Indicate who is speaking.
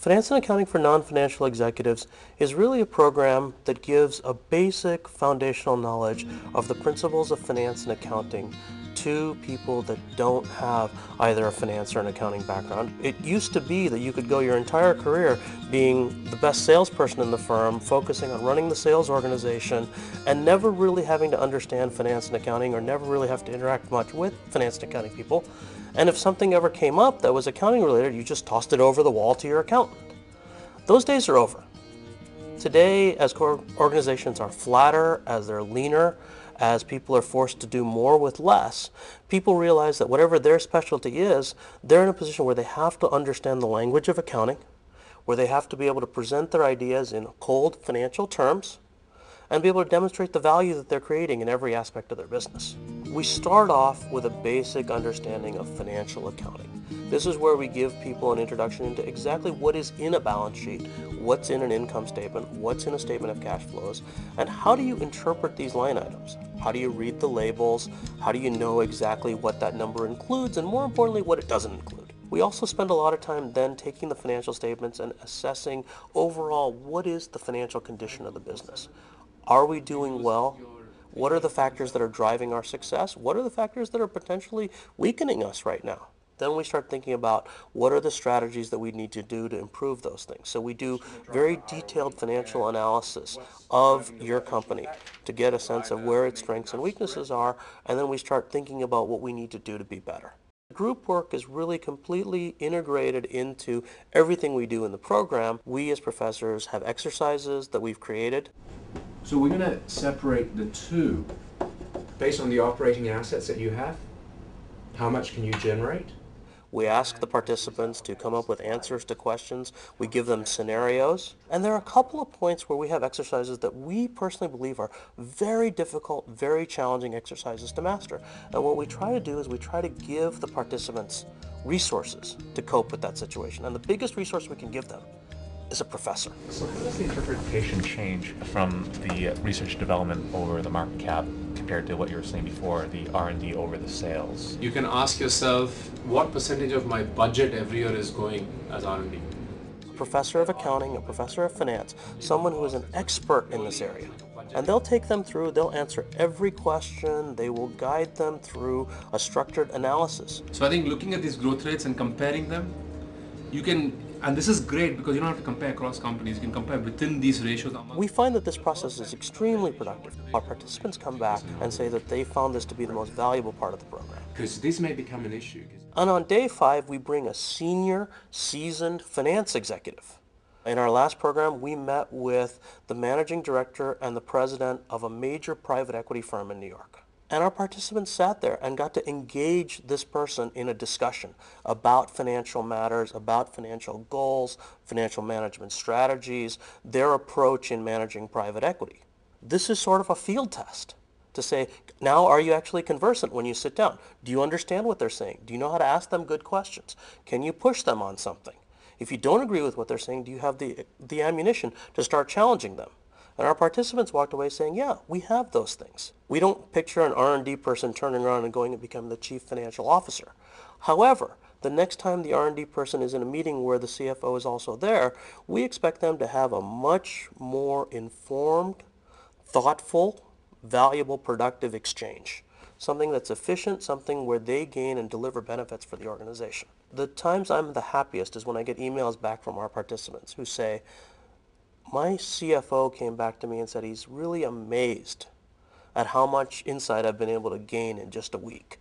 Speaker 1: Finance and Accounting for Non-Financial Executives is really a program that gives a basic foundational knowledge of the principles of finance and accounting to people that don't have either a finance or an accounting background. It used to be that you could go your entire career being the best salesperson in the firm, focusing on running the sales organization, and never really having to understand finance and accounting or never really have to interact much with finance and accounting people. And if something ever came up that was accounting related, you just tossed it over the wall to your accountant. Those days are over. Today, as organizations are flatter, as they're leaner, as people are forced to do more with less, people realize that whatever their specialty is, they're in a position where they have to understand the language of accounting, where they have to be able to present their ideas in cold financial terms, and be able to demonstrate the value that they're creating in every aspect of their business. We start off with a basic understanding of financial accounting. This is where we give people an introduction into exactly what is in a balance sheet, what's in an income statement, what's in a statement of cash flows, and how do you interpret these line items? How do you read the labels? How do you know exactly what that number includes, and more importantly, what it doesn't include? We also spend a lot of time then taking the financial statements and assessing overall what is the financial condition of the business. Are we doing well? What are the factors that are driving our success? What are the factors that are potentially weakening us right now? Then we start thinking about what are the strategies that we need to do to improve those things. So we do very detailed financial analysis of your company to get a sense of where its strengths and weaknesses are, and then we start thinking about what we need to do to be better. Group work is really completely integrated into everything we do in the program. We as professors have exercises that we've created.
Speaker 2: So we're going to separate the two based on the operating assets that you have. How much can you generate?
Speaker 1: We ask the participants to come up with answers to questions. We give them scenarios. And there are a couple of points where we have exercises that we personally believe are very difficult, very challenging exercises to master. And what we try to do is we try to give the participants resources to cope with that situation. And the biggest resource we can give them is a professor.
Speaker 3: So how does the interpretation change from the research development over the market cap compared to what you were saying before, the R&D over the sales?
Speaker 4: You can ask yourself, what percentage of my budget every year is going as R&D?
Speaker 1: A professor of accounting, a professor of finance, someone who is an expert in this area. And they'll take them through, they'll answer every question, they will guide them through a structured analysis.
Speaker 4: So I think looking at these growth rates and comparing them, you can, and this is great because you don't have to compare across companies, you can compare within these ratios.
Speaker 1: We find that this process is extremely productive. Our participants come back and say that they found this to be the most valuable part of the program.
Speaker 2: Because this may become an issue.
Speaker 1: And on day 5, we bring a senior, seasoned finance executive. In our last program, we met with the managing director and the president of a major private equity firm in New York. And our participants sat there and got to engage this person in a discussion about financial matters, about financial goals, financial management strategies, their approach in managing private equity. This is sort of a field test to say, now are you actually conversant when you sit down? Do you understand what they're saying? Do you know how to ask them good questions? Can you push them on something? If you don't agree with what they're saying, do you have the ammunition to start challenging them? And our participants walked away saying, yeah, we have those things. We don't picture an R&D person turning around and going and becoming the chief financial officer. However, the next time the R&D person is in a meeting where the CFO is also there, we expect them to have a much more informed, thoughtful, valuable, productive exchange. Something that's efficient, something where they gain and deliver benefits for the organization. The times I'm the happiest is when I get emails back from our participants who say, my CFO came back to me and said he's really amazed at how much insight I've been able to gain in just a week.